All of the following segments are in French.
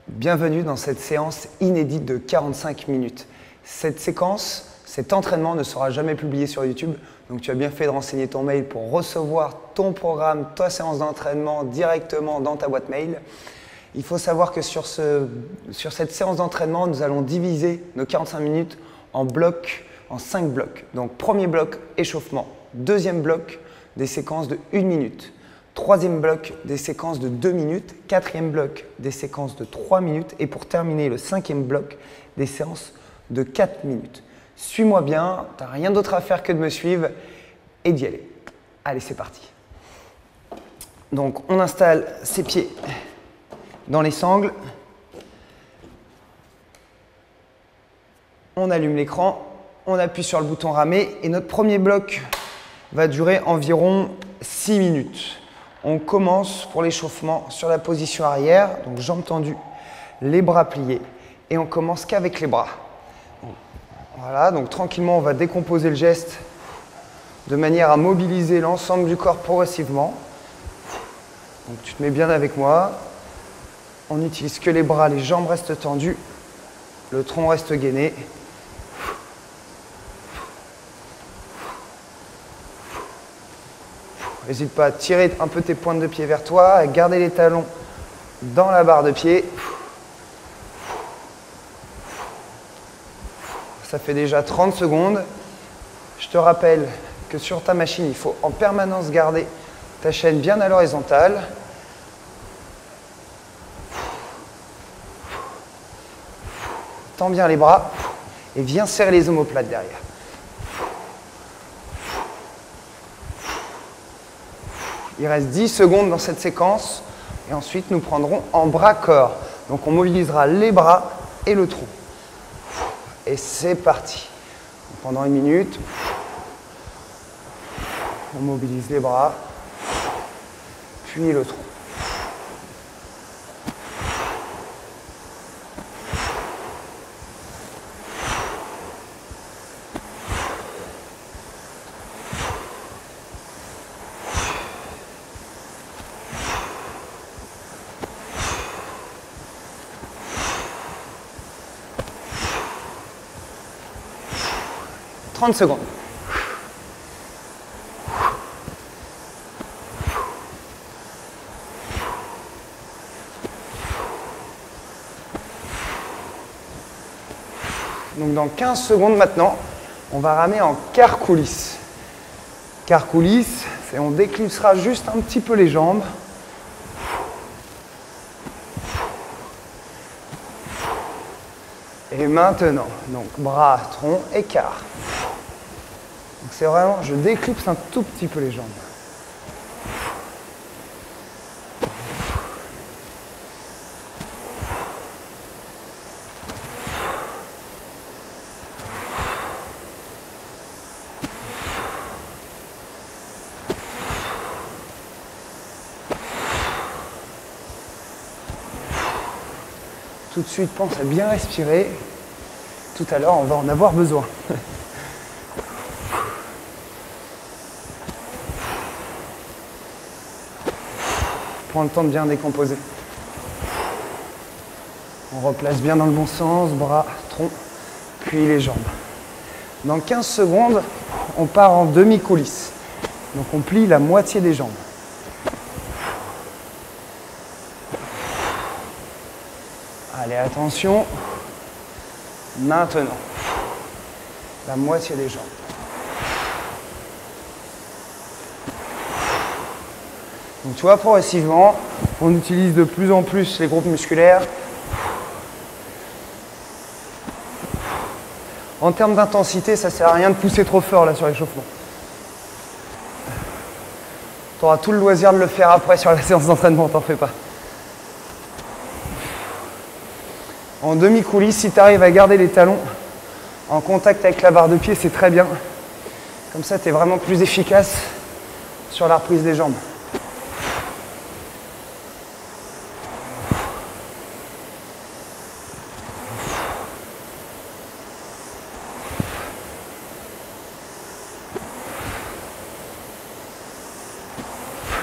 Bienvenue dans cette séance inédite de 45 minutes. Cette séquence, cet entraînement ne sera jamais publié sur YouTube, donc tu as bien fait de renseigner ton mail pour recevoir ton programme, ta séance d'entraînement directement dans ta boîte mail. Il faut savoir que sur cette séance d'entraînement, nous allons diviser nos 45 minutes en blocs, en 5 blocs. Donc premier bloc, échauffement. Deuxième bloc, des séquences de 1 minute. Troisième bloc, des séquences de 2 minutes. Quatrième bloc, des séquences de 3 minutes. Et pour terminer, le cinquième bloc, des séances de 4 minutes. Suis-moi bien, tu n'as rien d'autre à faire que de me suivre et d'y aller. Allez, c'est parti. Donc, on installe ses pieds dans les sangles. On allume l'écran, on appuie sur le bouton ramer et notre premier bloc va durer environ 6 minutes. On commence pour l'échauffement sur la position arrière, donc jambes tendues, les bras pliés et on commence qu'avec les bras. Voilà, donc tranquillement on va décomposer le geste de manière à mobiliser l'ensemble du corps progressivement. Donc tu te mets bien avec moi, on n'utilise que les bras, les jambes restent tendues, le tronc reste gainé. N'hésite pas à tirer un peu tes pointes de pied vers toi, à garder les talons dans la barre de pied. Ça fait déjà 30 secondes. Je te rappelle que sur ta machine, il faut en permanence garder ta chaîne bien à l'horizontale. Tends bien les bras et viens serrer les omoplates derrière. Il reste 10 secondes dans cette séquence et ensuite nous prendrons en bras-corps. Donc on mobilisera les bras et le tronc. Et c'est parti. Pendant 1 minute, on mobilise les bras, puis le tronc. « 30 secondes. Donc dans 15 secondes maintenant, on va ramer en quart coulisse. Quart coulisse, c'est on déclipsera juste un petit peu les jambes. Et maintenant, donc bras, tronc et quart. Donc c'est vraiment, je déclipse un tout petit peu les jambes. Tout de suite, pense à bien respirer. Tout à l'heure, on va en avoir besoin. Prends le temps de bien décomposer. On replace bien dans le bon sens, bras, tronc, puis les jambes. Dans 15 secondes, on part en demi-coulisse. Donc on plie la moitié des jambes. Allez, attention. Maintenant, la moitié des jambes. Donc tu vois, progressivement, on utilise de plus en plus les groupes musculaires. En termes d'intensité, ça ne sert à rien de pousser trop fort là sur l'échauffement. Tu auras tout le loisir de le faire après sur la séance d'entraînement, t'en fais pas. En demi-coulisse, si tu arrives à garder les talons en contact avec la barre de pied, c'est très bien. Comme ça, tu es vraiment plus efficace sur la reprise des jambes.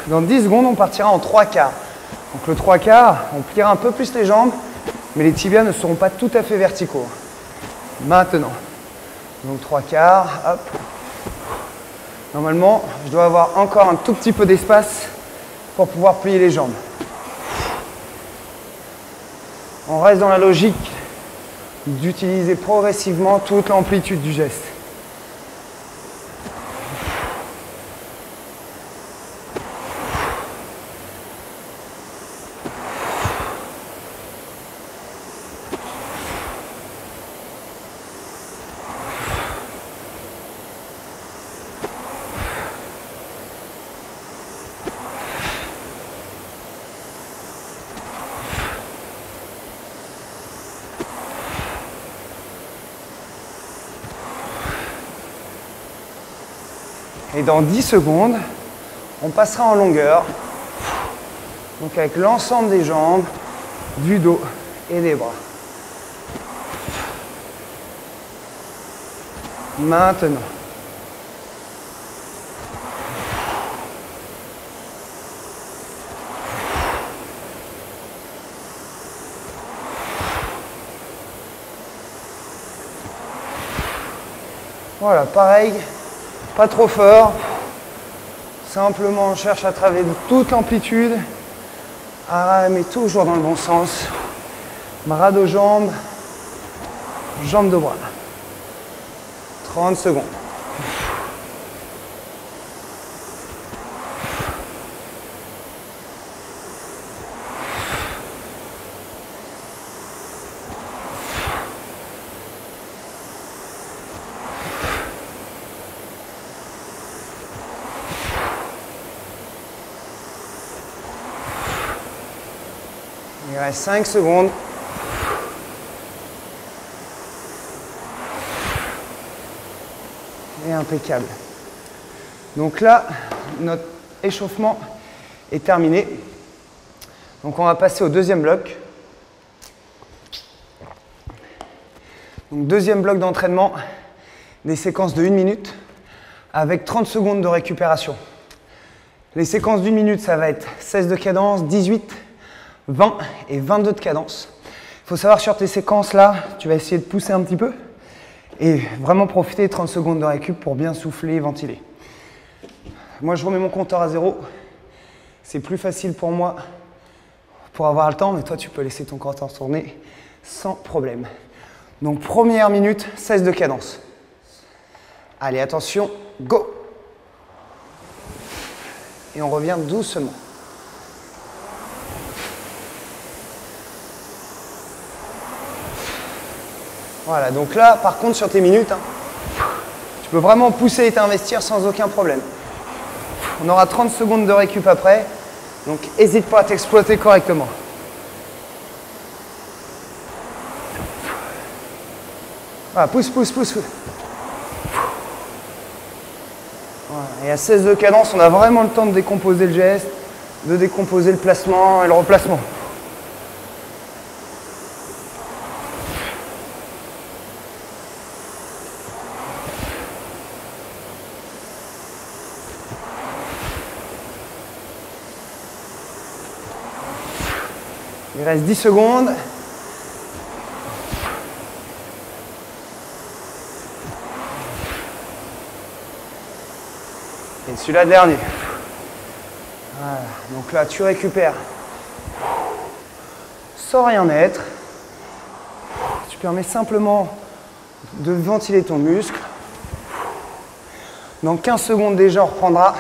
Dans 10 secondes, on partira en 3 quarts. Donc le 3 quarts, on pliera un peu plus les jambes mais les tibias ne seront pas tout à fait verticaux. Maintenant, donc 3/4, hop. Normalement, je dois avoir encore un tout petit peu d'espace pour pouvoir plier les jambes. On reste dans la logique d'utiliser progressivement toute l'amplitude du geste. Et dans 10 secondes, on passera en longueur, donc avec l'ensemble des jambes, du dos et des bras. Maintenant. Voilà, pareil. Pas trop fort, simplement on cherche à travailler toute l'amplitude, mais toujours dans le bon sens. Bras de jambes, jambes de bras. 30 secondes. Il reste 5 secondes. Et impeccable. Donc là, notre échauffement est terminé. Donc on va passer au deuxième bloc. Donc deuxième bloc d'entraînement, des séquences de 1 minute avec 30 secondes de récupération. Les séquences d'1 minute, ça va être 16 de cadence, 18, 20 et 22 de cadence. Il faut savoir sur tes séquences là, tu vas essayer de pousser un petit peu et vraiment profiter des 30 secondes de récup pour bien souffler et ventiler. Moi je remets mon compteur à 0, c'est plus facile pour moi pour avoir le temps, mais toi tu peux laisser ton compteur tourner sans problème. Donc première minute, 16 de cadence. Allez attention, go! Et on revient doucement. Voilà, donc là, par contre, sur tes minutes, tu peux vraiment pousser et t'investir sans aucun problème. On aura 30 secondes de récup après, donc n'hésite pas à t'exploiter correctement. Voilà, pousse, pousse, pousse. Voilà. Et à 16 de cadence, on a vraiment le temps de décomposer le geste, de décomposer le placement et le replacement. Il reste 10 secondes. Et celui-là, dernier. Voilà. Donc là, tu récupères sans rien mettre. Tu permets simplement de ventiler ton muscle. Dans 15 secondes déjà, on reprendra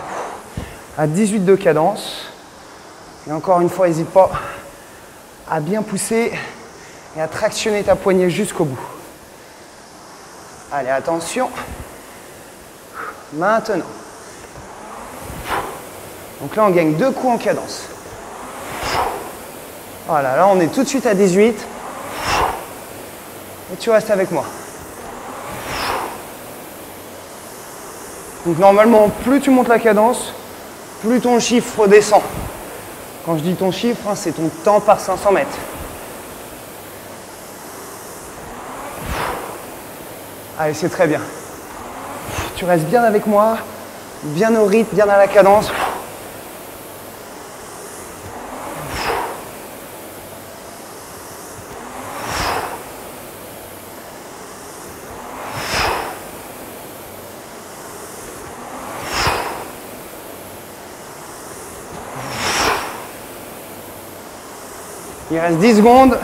à 18 de cadence. Et encore une fois, n'hésite pas à bien pousser et à tractionner ta poignée jusqu'au bout. Allez, attention. Maintenant. Donc là, on gagne 2 coups en cadence. Voilà, là, on est tout de suite à 18. Et tu restes avec moi. Donc normalement, plus tu montes la cadence, plus ton chiffre descend. Quand je dis ton chiffre, c'est ton temps par 500 mètres. Allez, c'est très bien. Tu restes bien avec moi, bien au rythme, bien à la cadence. Il reste 10 secondes.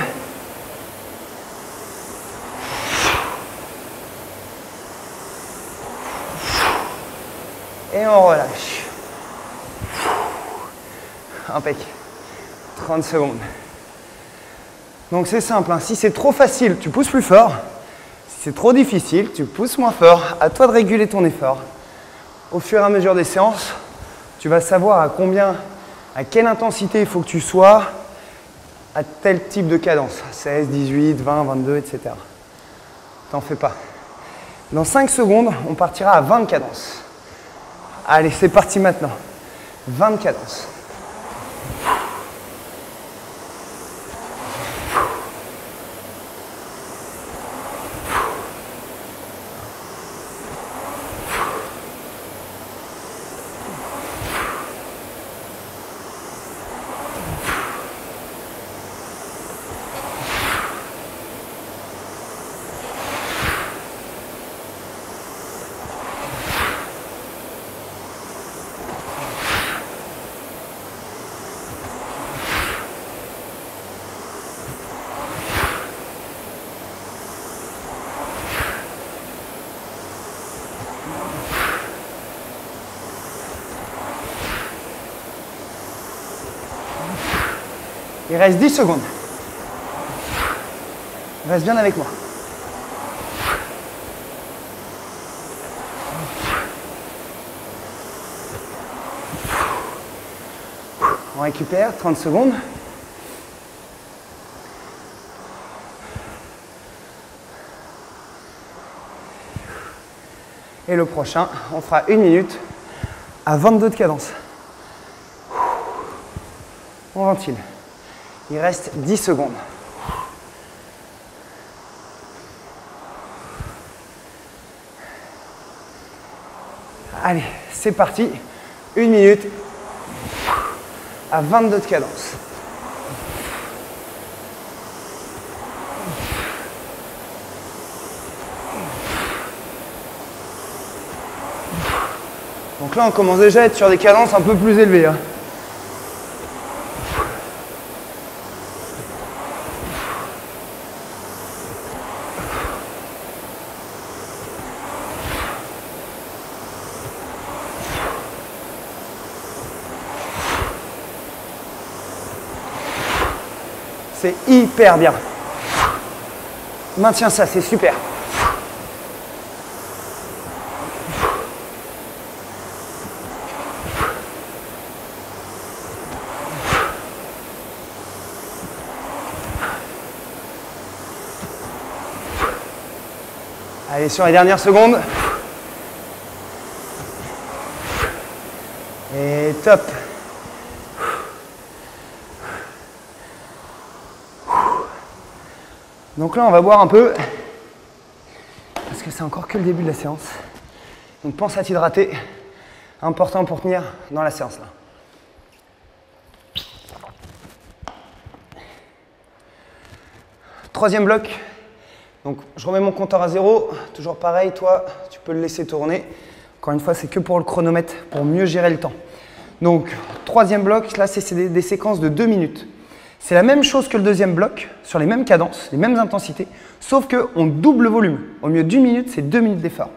Et on relâche. Impec. 30 secondes. Donc c'est simple, hein. Si c'est trop facile, tu pousses plus fort. Si c'est trop difficile, tu pousses moins fort. À toi de réguler ton effort. Au fur et à mesure des séances, tu vas savoir à quelle intensité il faut que tu sois à tel type de cadence. 16, 18, 20, 22, etc. T'en fais pas. Dans 5 secondes, on partira à 20 cadences. Allez, c'est parti maintenant. 20 cadences. Il reste 10 secondes. Reste bien avec moi. On récupère 30 secondes. Et le prochain, on fera 1 minute à 22 de cadence. On ventile. Il reste 10 secondes. Allez, c'est parti. 1 minute à 22 de cadence. Donc là, on commence déjà à être sur des cadences un peu plus élevées, hein. C'est hyper bien. Maintiens ça, c'est super. Allez, sur les dernières secondes. Et top. Donc là, on va boire un peu, parce que c'est encore que le début de la séance. Donc pense à t'hydrater, important pour tenir dans la séance là. Troisième bloc. Donc je remets mon compteur à 0, toujours pareil, toi tu peux le laisser tourner. Encore une fois, c'est que pour le chronomètre, pour mieux gérer le temps. Donc troisième bloc, là c'est des séquences de 2 minutes. C'est la même chose que le deuxième bloc, sur les mêmes cadences, les mêmes intensités, sauf qu'on double le volume. Au mieux d'1 minute, c'est 2 minutes d'effort.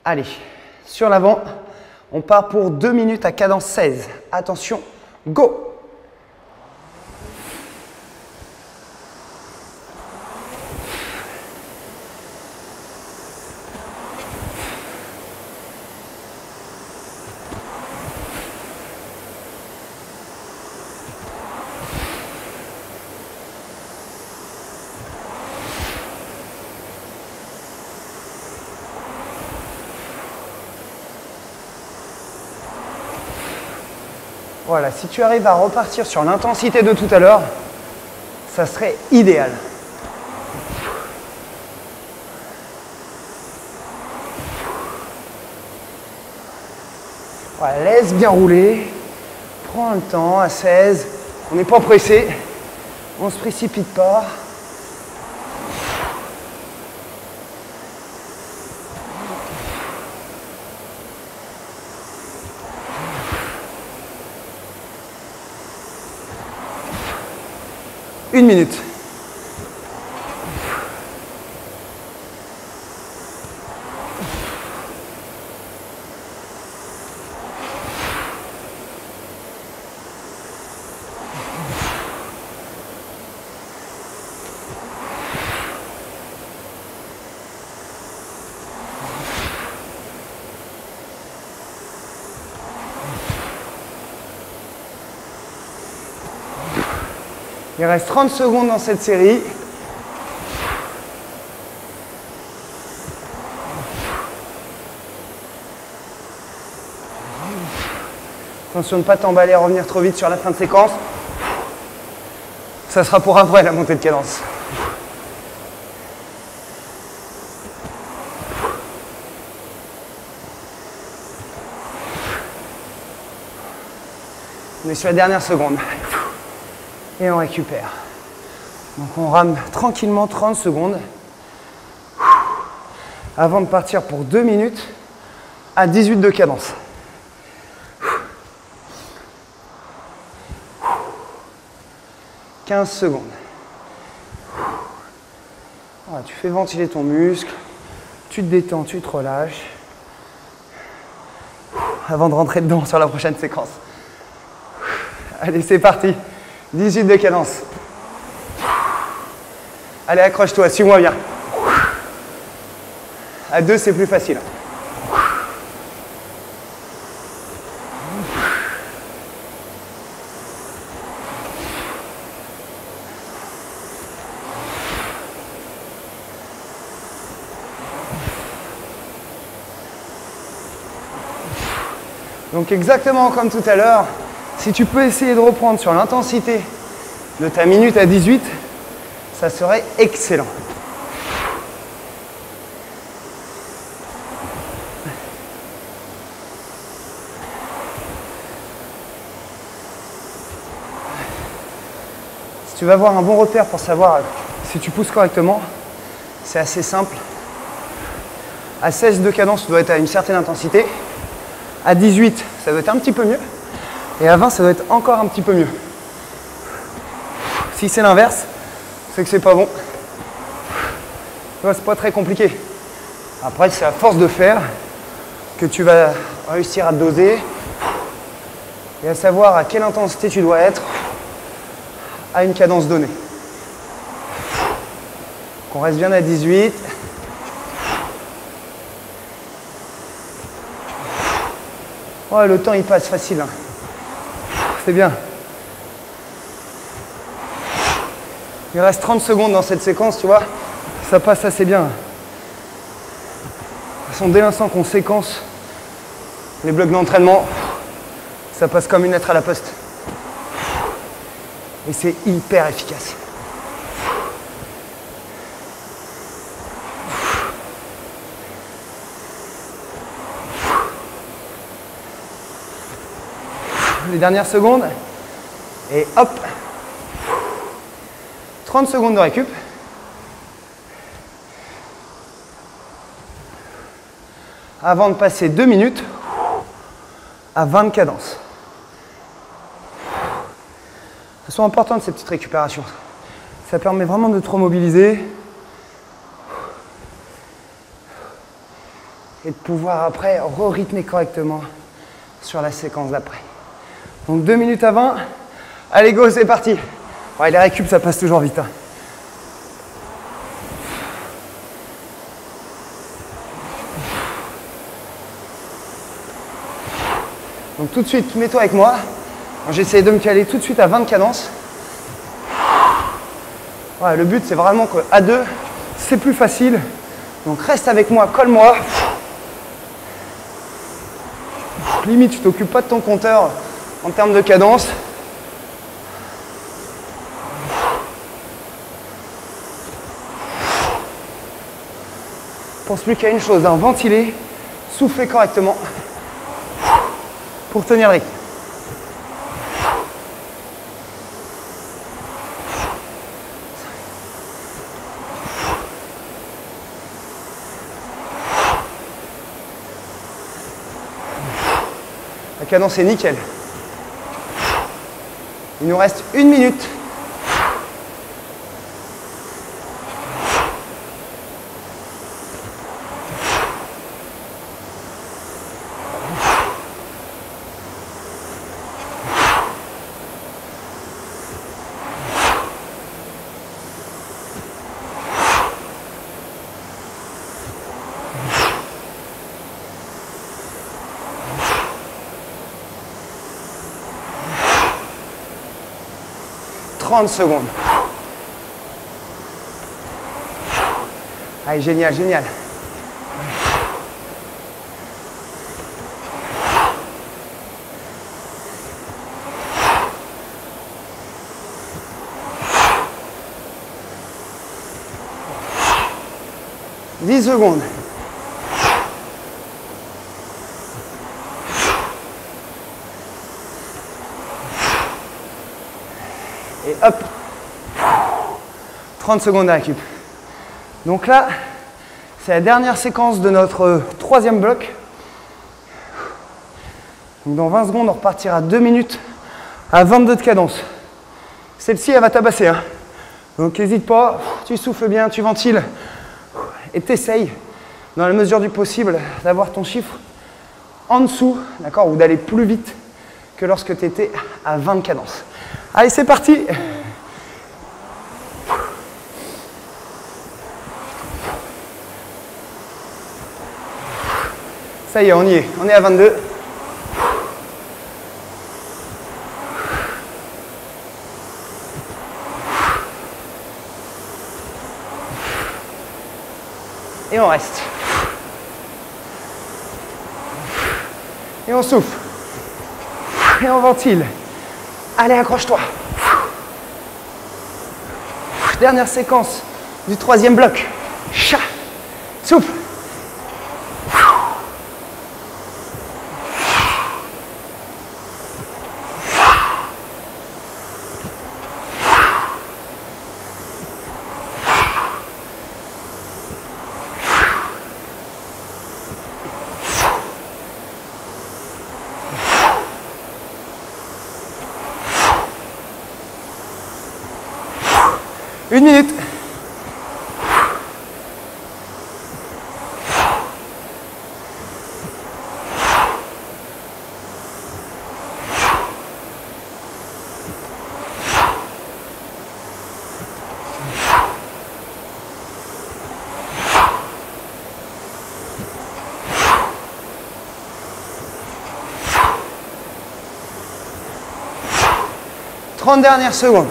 Allez, sur l'avant, on part pour 2 minutes à cadence 16. Attention, go! Voilà, si tu arrives à repartir sur l'intensité de tout à l'heure, ça serait idéal. Voilà, laisse bien rouler, prends le temps à 16, on n'est pas pressé, on ne se précipite pas. 1 minute. Il reste 30 secondes dans cette série. Attention de ne pas t'emballer à revenir trop vite sur la fin de séquence. Ça sera pour après la montée de cadence. On est sur la dernière seconde. Et on récupère. Donc on rame tranquillement 30 secondes avant de partir pour 2 minutes à 18 de cadence. « 15 secondes. Voilà, tu fais ventiler ton muscle, tu te détends, tu te relâches avant de rentrer dedans sur la prochaine séquence. Allez, c'est parti. 18 de cadence. Allez, accroche-toi, suis-moi bien. À 2, c'est plus facile. Donc exactement comme tout à l'heure, si tu peux essayer de reprendre sur l'intensité de ta minute à 18, ça serait excellent. Si tu veux avoir un bon repère pour savoir si tu pousses correctement, c'est assez simple. À 16 de cadence, tu dois être à une certaine intensité. À 18, ça doit être un petit peu mieux. Et à 20, ça doit être encore un petit peu mieux. Si c'est l'inverse, c'est que c'est pas bon. Tu vois, c'est pas très compliqué. Après, c'est à force de faire que tu vas réussir à te doser et à savoir à quelle intensité tu dois être à une cadence donnée. Donc on reste bien à 18. Oh, le temps il passe facile. Hein. C'est bien. Il reste 30 secondes dans cette séquence, tu vois. Ça passe assez bien. De toute façon, dès l'instant qu'on séquence les blocs d'entraînement, ça passe comme une lettre à la poste. Et c'est hyper efficace. Les dernières secondes. Et hop. 30 secondes de récup. Avant de passer 2 minutes à 20 de cadence. Elles sont importantes ces petites récupérations. Ça permet vraiment de te remobiliser et de pouvoir après re-rythmer correctement sur la séquence d'après. Donc 2 minutes à 20. Allez go, c'est parti. Ouais, les récup, ça passe toujours vite. Hein. Donc tout de suite, mets-toi avec moi. J'essaie de me caler tout de suite à 20 de cadence. Ouais, le but, c'est vraiment qu'à 2, c'est plus facile. Donc reste avec moi, colle-moi. Limite, tu t'occupes pas de ton compteur en termes de cadence. Pense plus qu'à une chose, hein, ventiler, souffler correctement pour tenir le rythme. La cadence est nickel. Il nous reste 1 minute. 30 secondes. Allez, génial, génial. « 10 secondes. Et hop. 30 secondes de récup. Donc là, c'est la dernière séquence de notre troisième bloc. Donc dans 20 secondes, on repartira à 2 minutes à 22 de cadence. Celle-ci, elle va tabasser. Hein. Donc n'hésite pas, tu souffles bien, tu ventiles. Et t'essayes, dans la mesure du possible, d'avoir ton chiffre en dessous, d'accord, ou d'aller plus vite que lorsque tu étais à 20 de cadence. Allez, c'est parti. Ça y est, on y est. On est à 22. Et on reste. Et on souffle. Et on ventile. Allez, accroche-toi. Dernière séquence du troisième bloc. Chat. Souffle. Une minute. Trente dernières secondes.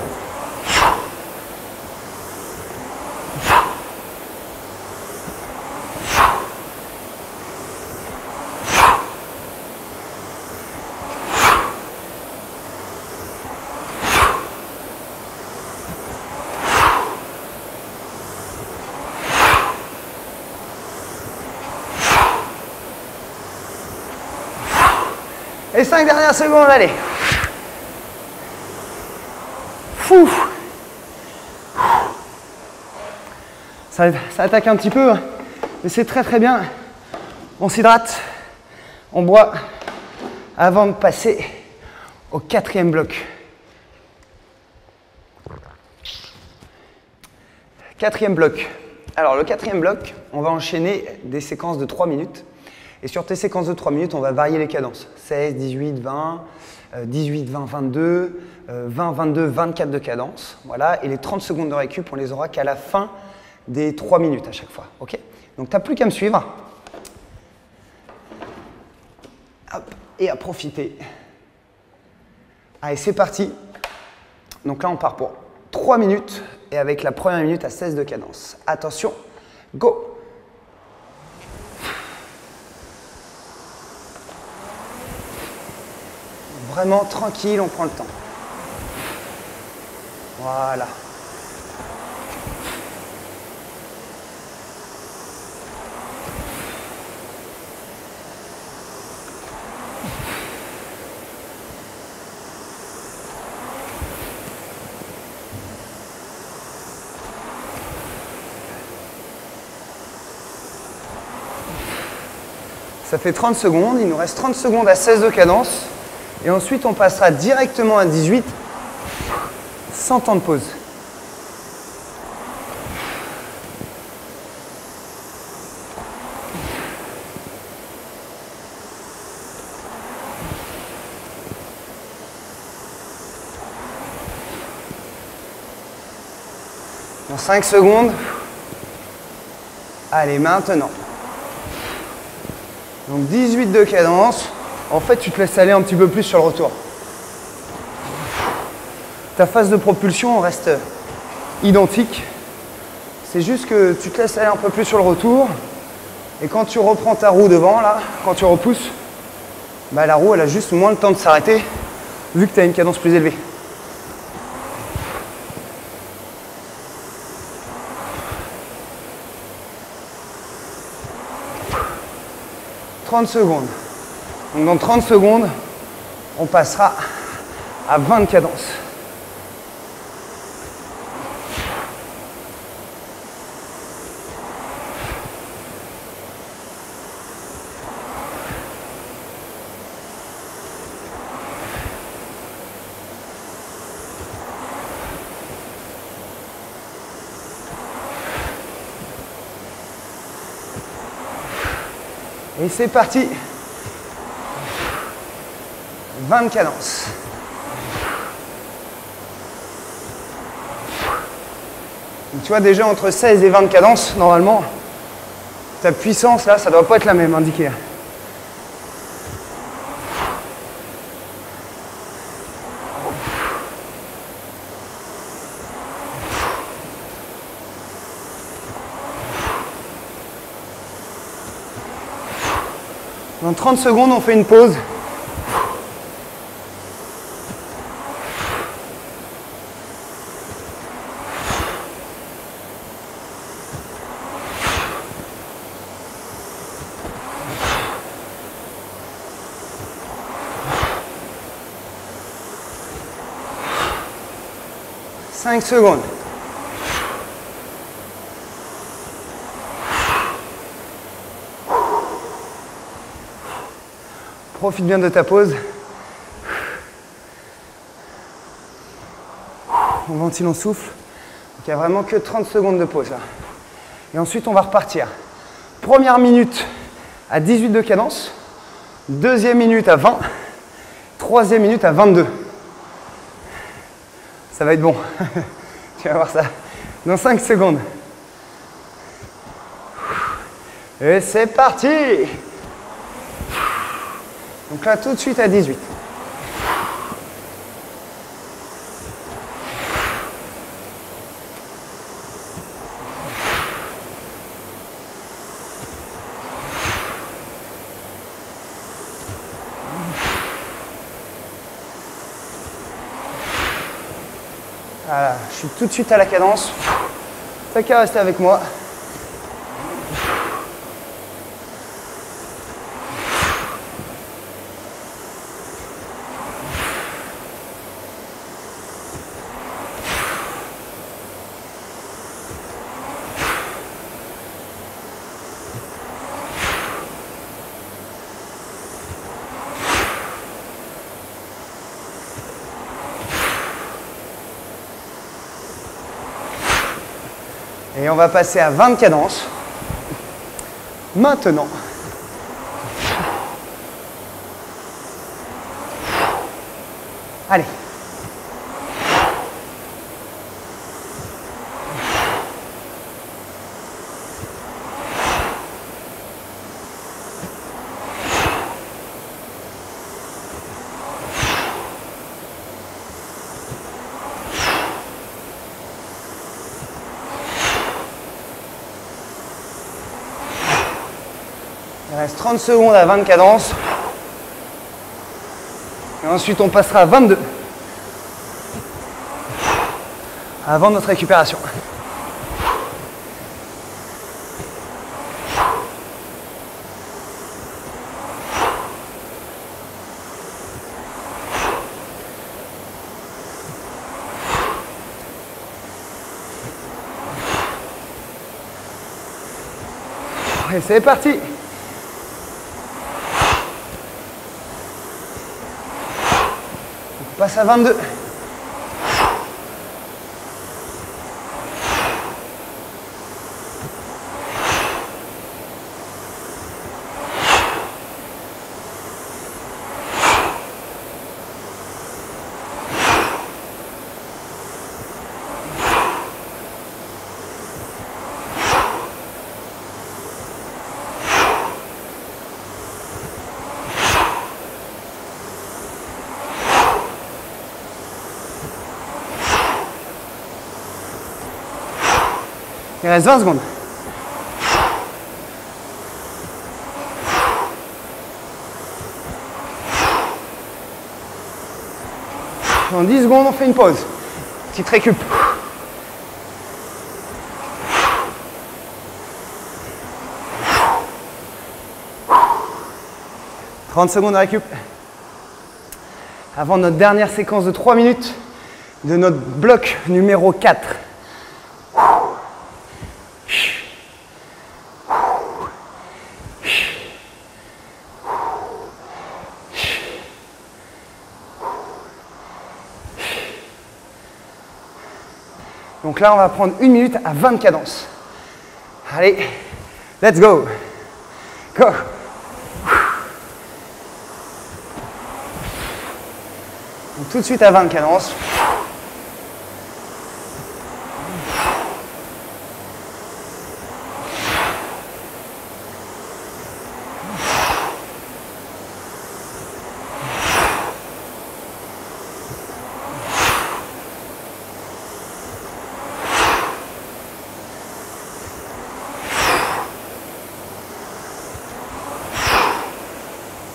Et 5 dernières secondes, allez. Fou. Ça attaque un petit peu, mais c'est très très bien. On s'hydrate, on boit avant de passer au quatrième bloc. Quatrième bloc. Alors le quatrième bloc, on va enchaîner des séquences de 3 minutes. Et sur tes séquences de 3 minutes, on va varier les cadences. 16, 18, 20, 18, 20, 22, 20, 22, 24 de cadence. Voilà. Et les 30 secondes de récup, on les aura qu'à la fin des 3 minutes à chaque fois. Okay, donc, tu n'as plus qu'à me suivre. Hop, et à profiter. Allez, c'est parti. Donc là, on part pour 3 minutes et avec la première minute à 16 de cadence. Attention, go! Vraiment tranquille, on prend le temps. Voilà. Ça fait 30 secondes, il nous reste 30 secondes à 16 de cadence. Et ensuite, on passera directement à 18, sans temps de pause. Dans 5 secondes. Allez, maintenant. Donc 18 de cadence. En fait, tu te laisses aller un petit peu plus sur le retour. ta phase de propulsion reste identique. C'est juste que tu te laisses aller un peu plus sur le retour. Et quand tu reprends ta roue devant, là, quand tu repousses, bah, la roue elle a juste moins le temps de s'arrêter vu que tu as une cadence plus élevée. « 30 secondes. Donc dans 30 secondes, on passera à 20 de cadence. Et c'est parti. 20 de cadence. Donc, tu vois déjà entre 16 et 20 de cadence, normalement, ta puissance là, ça doit pas être la même indiquée. Dans 30 secondes, on fait une pause. « 5 secondes. Profite bien de ta pause. On ventile, on souffle. Donc, il n'y a vraiment que 30 secondes de pause là. Et ensuite, on va repartir. Première minute à 18 de cadence. Deuxième minute à 20. Troisième minute à 22. Ça va être bon. Tu vas voir ça dans 5 secondes. Et c'est parti! Donc là, tout de suite à 18. Voilà, je suis tout de suite à la cadence. T'as qu'à rester avec moi. Et on va passer à 20 de cadence. Maintenant. Allez. Il reste 30 secondes à 20 de cadence. Et ensuite, on passera à 22. Avant notre récupération. Et c'est parti! On passe à 22. Il reste 20 secondes. Dans 10 secondes, on fait une pause. Petite récup. 30 secondes de récup. Avant notre dernière séquence de 3 minutes de notre bloc numéro 4. Donc là, on va prendre 1 minute à 20 cadences. Allez, let's go. Go. Donc, tout de suite à 20 cadences.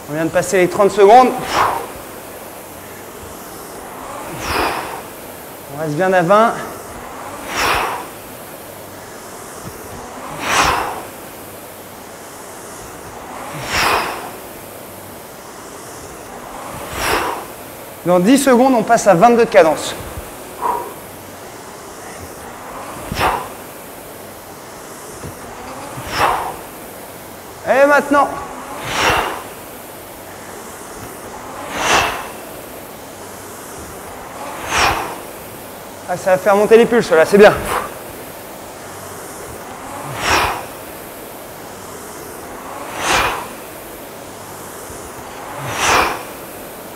On vient de passer les 30 secondes. On reste bien à 20. Dans 10 secondes, on passe à 22 de cadence. Et maintenant, ah, ça va faire monter les pulses là, c'est bien.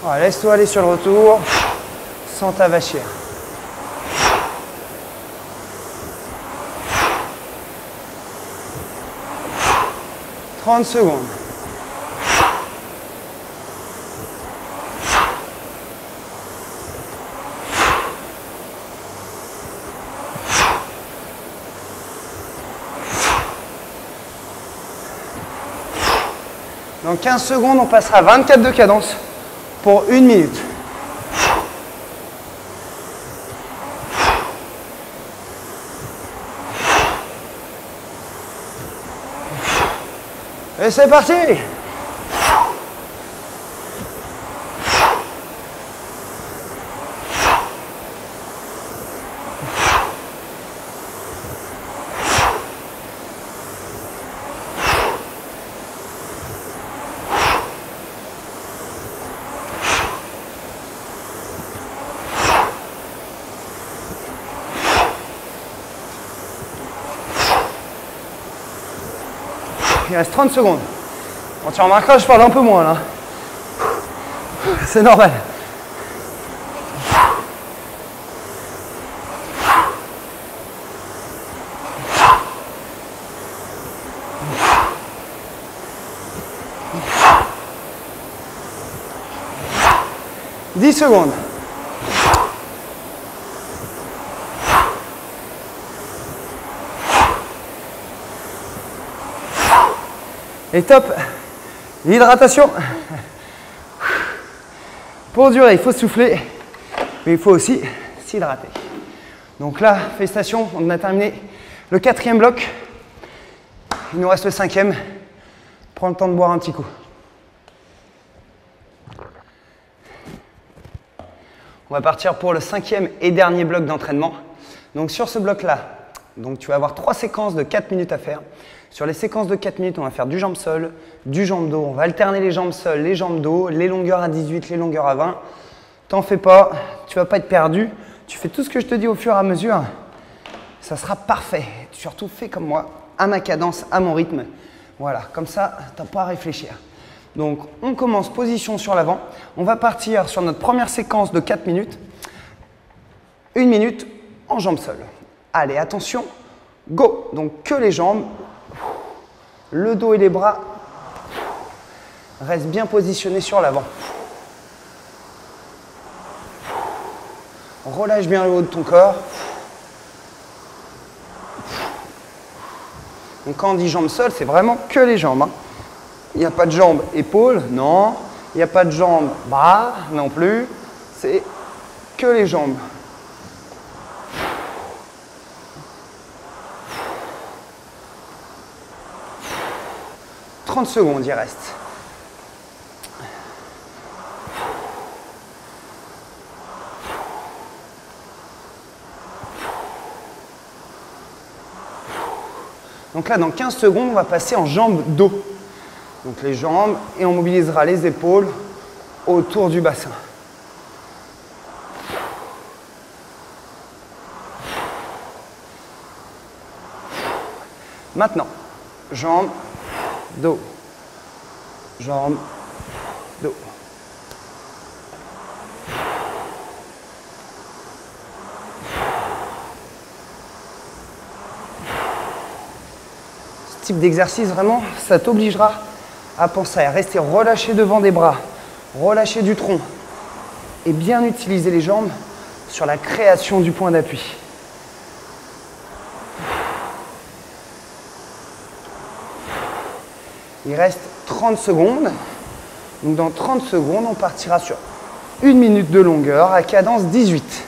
Voilà, laisse-toi aller sur le retour sans t'avachir. « 30 secondes. Dans 15 secondes, on passera à 24 de cadence pour 1 minute. Et c'est parti! Il reste 30 secondes. Bon, tu remarqueras, je parle un peu moins là. C'est normal. « 10 secondes. Et top, l'hydratation. Pour durer, il faut souffler, mais il faut aussi s'hydrater. Donc là, félicitations, on a terminé le 4e bloc. Il nous reste le 5e. Prends le temps de boire un petit coup. On va partir pour le 5e et dernier bloc d'entraînement. Donc sur ce bloc-là, donc tu vas avoir 3 séquences de 4 minutes à faire. Sur les séquences de 4 minutes, on va faire du jambe sol, du jambe dos. On va alterner les jambes sol, les jambes dos, les longueurs à 18, les longueurs à 20. T'en fais pas, tu vas pas être perdu. Tu fais tout ce que je te dis au fur et à mesure. Ça sera parfait. Surtout, fais comme moi, à ma cadence, à mon rythme. Voilà, comme ça, t'as pas à réfléchir. Donc, on commence position sur l'avant. On va partir sur notre première séquence de 4 minutes. 1 minute en jambes sol. Allez, attention, go. Donc, que les jambes. Le dos et les bras restent bien positionnés sur l'avant. Relâche bien le haut de ton corps. Donc quand on dit jambes seules, c'est vraiment que les jambes, hein. Il n'y a pas de jambes épaules, non. Il n'y a pas de jambes bras, non plus. C'est que les jambes. 30 secondes, il reste. Donc là, dans 15 secondes, on va passer en jambes dos. Donc les jambes, et on mobilisera les épaules autour du bassin. Maintenant, jambes, dos, jambes, dos. Ce type d'exercice, vraiment, ça t'obligera à penser à rester relâché devant des bras, relâché du tronc et bien utiliser les jambes sur la création du point d'appui. Il reste 30 secondes. Donc dans 30 secondes, on partira sur 1 minute de longueur à cadence 18.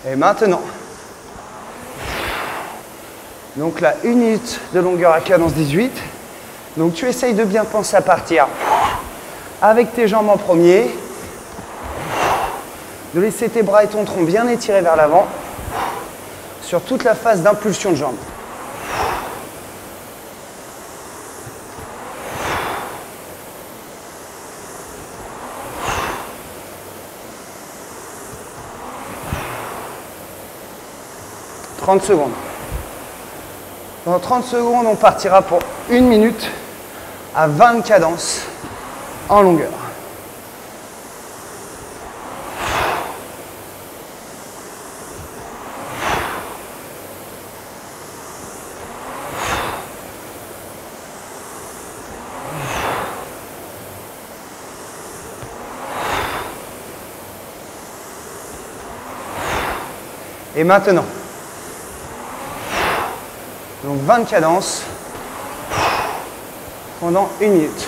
Et maintenant, donc là, 1 minute de longueur à cadence 18. Donc tu essayes de bien penser à partir avec tes jambes en premier, de laisser tes bras et ton tronc bien étirés vers l'avant sur toute la phase d'impulsion de jambes. « 30 secondes. Dans 30 secondes, on partira pour 1 minute à 20 cadences en longueur. Et maintenant, donc 20 cadences pendant 1 minute.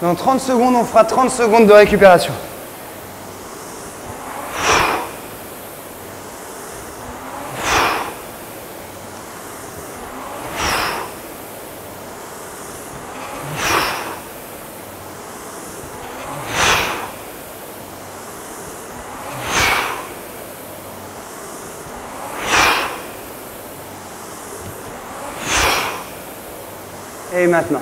Dans 30 secondes, on fera 30 secondes de récupération. Et maintenant.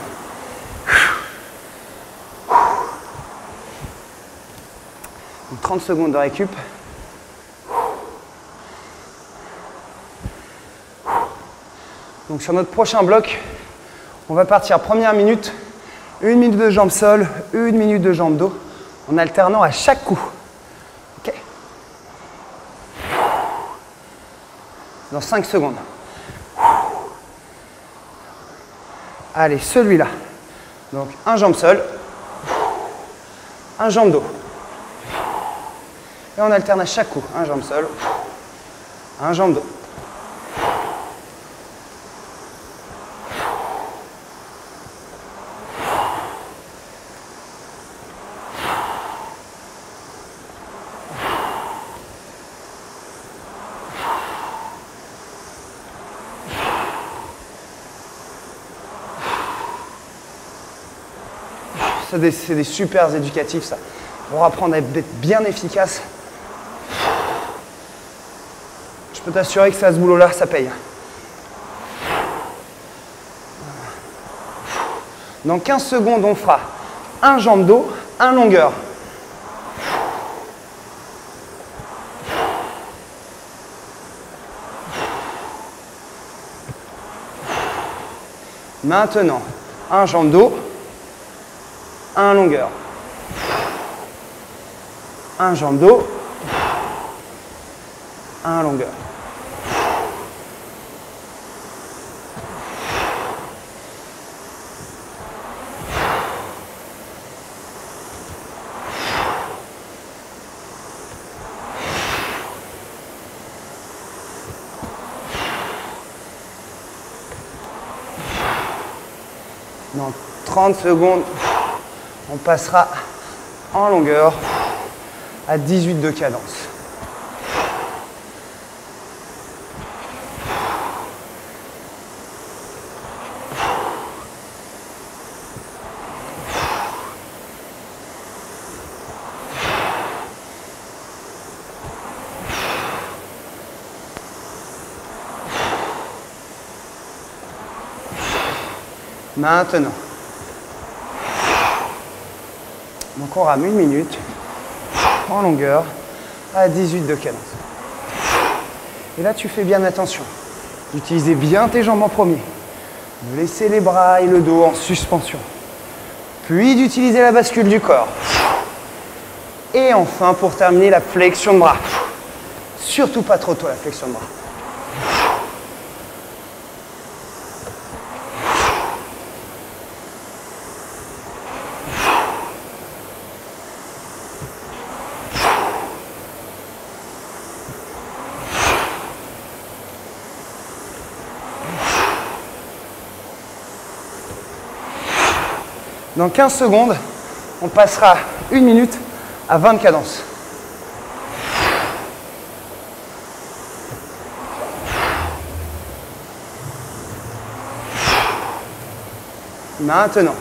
Donc 30 secondes de récup. Donc sur notre prochain bloc, on va partir première minute, 1 minute de jambes sol, 1 minute de jambes dos, en alternant à chaque coup. Ok. Dans 5 secondes. Allez, celui-là. Donc un jambe sol, un jambe dos. Et on alterne à chaque coup. Un jambe sol, un jambe dos. C'est des super éducatifs, ça, pour apprendre à être bien efficace. Je peux t'assurer que ça, ce boulot-là, ça paye. Dans 15 secondes, on fera un jambe dos, un longueur. Maintenant, un jambe dos, un longueur. Un jambe dos, un longueur. Dans 30 secondes, on passera en longueur à 18 de cadence. Maintenant, donc on rame 1 minute en longueur à 18 de cadence. Et là, tu fais bien attention d'utiliser bien tes jambes en premier, de laisser les bras et le dos en suspension, puis d'utiliser la bascule du corps. Et enfin, pour terminer, la flexion de bras. Surtout pas trop tôt la flexion de bras. Dans 15 secondes, on passera 1 minute à 20 cadences. Maintenant.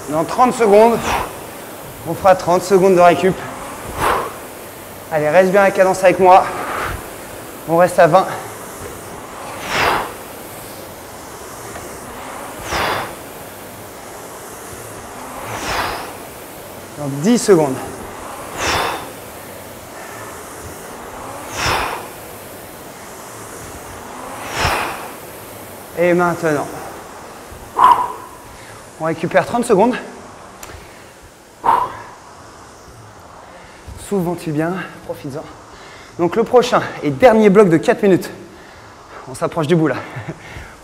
Dans 30 secondes, on fera 30 secondes de récup. Allez, reste bien la cadence avec moi. On reste à 20. Dans 10 secondes. Et maintenant, on récupère 30 secondes. Souviens-tu bien, profites-en. Donc le prochain et dernier bloc de 4 minutes. On s'approche du bout là.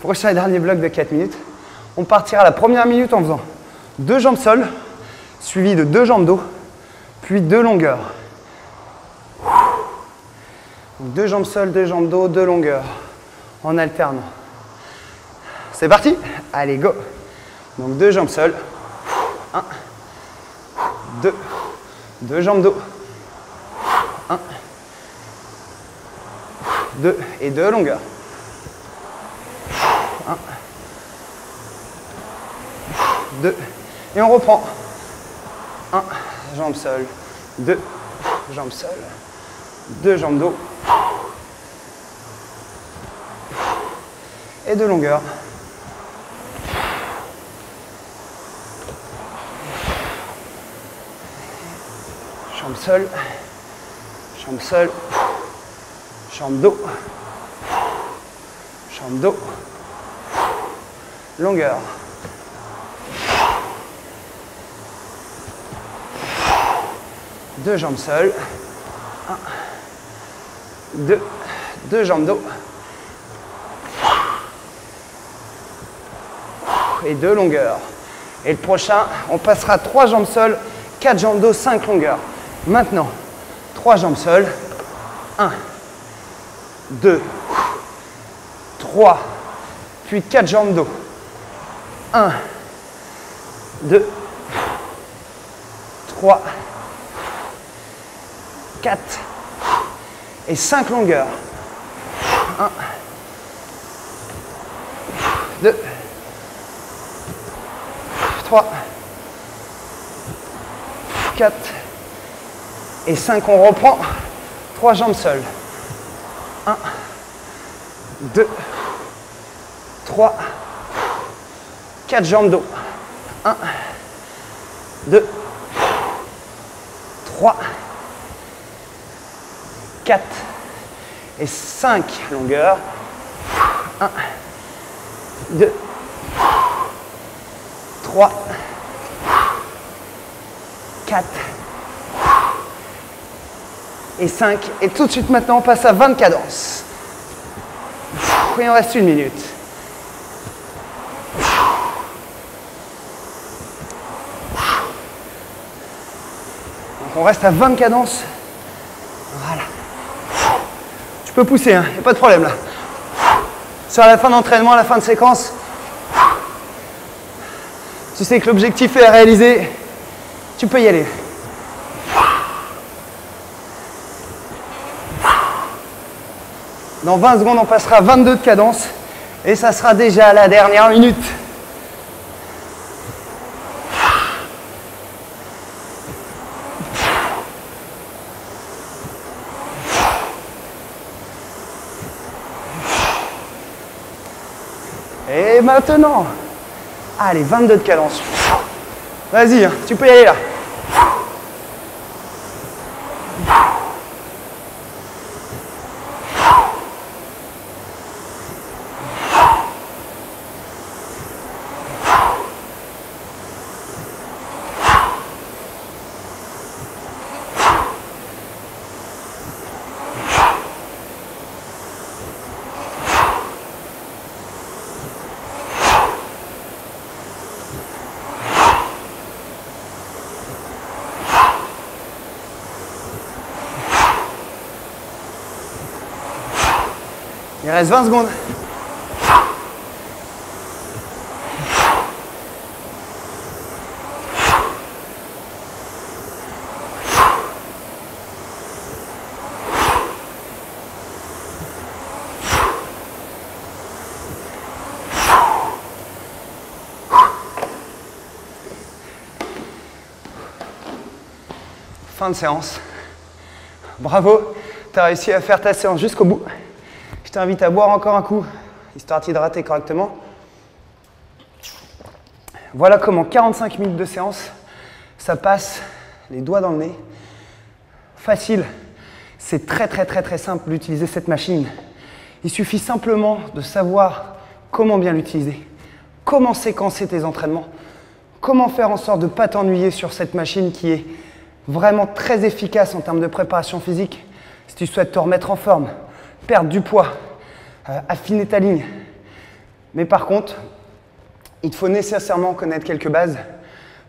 Prochain et dernier bloc de 4 minutes. On partira la première minute en faisant 2 jambes sol, suivi de 2 jambes dos, puis 2 longueurs. Donc 2 jambes sol, 2 jambes dos, 2 longueurs, en alternant. C'est parti? Allez, go! Donc 2 jambes sol, 1, 2, 2 jambes dos, 1, 2 et 2 longueurs. 1, 2 et on reprend. 1, jambes sol, 2, jambes sol, 2 jambes dos et 2 longueurs. Jambe sol, jambe sol, jambe dos, jambe dos, longueur. Deux jambes sol, 1, 2, 2 jambes dos et 2 longueurs. Et le prochain, on passera 3 jambes sol, 4 jambes dos, 5 longueurs. Maintenant, 3 jambes sol, 1, 2, 3, puis 4 jambes dos, 1, 2, 3, 4 et 5 longueurs. 1, 2, 3, 4 et 5. On reprend 3 jambes seules. 1, 2, 3, 4 jambes dos. 1, 2, 3, 4 et 5 longueurs. 1, 2, 3, 4 et 5. Et tout de suite maintenant, on passe à 20 cadences. Et il en reste 1 minute. Donc on reste à 20 cadences. Voilà. Tu peux pousser, hein, il n'y a pas de problème là. Sur la fin d'entraînement, à la fin de séquence, tu sais que l'objectif est réalisé, tu peux y aller. Dans 20 secondes, on passera à 22 de cadence et ça sera déjà la dernière minute. Et maintenant, allez, 22 de cadence. Vas-y, hein, tu peux y aller là. Il reste 20 secondes. Fin de séance. Bravo, tu as réussi à faire ta séance jusqu'au bout. Je t'invite à boire encore un coup, histoire de t'hydrater correctement. Voilà comment 45 minutes de séance, ça passe les doigts dans le nez. Facile, c'est très simple d'utiliser cette machine. Il suffit simplement de savoir comment bien l'utiliser, comment séquencer tes entraînements, comment faire en sorte de ne pas t'ennuyer sur cette machine qui est vraiment très efficace en termes de préparation physique. Si tu souhaites te remettre en forme, perdre du poids, affiner ta ligne. Mais par contre, il te faut nécessairement connaître quelques bases,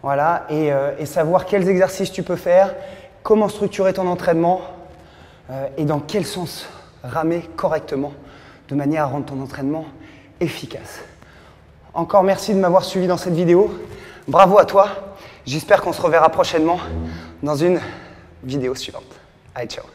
voilà, et savoir quels exercices tu peux faire, comment structurer ton entraînement et dans quel sens ramer correctement de manière à rendre ton entraînement efficace. Encore merci de m'avoir suivi dans cette vidéo. Bravo à toi. J'espère qu'on se reverra prochainement dans une vidéo suivante. Allez, ciao.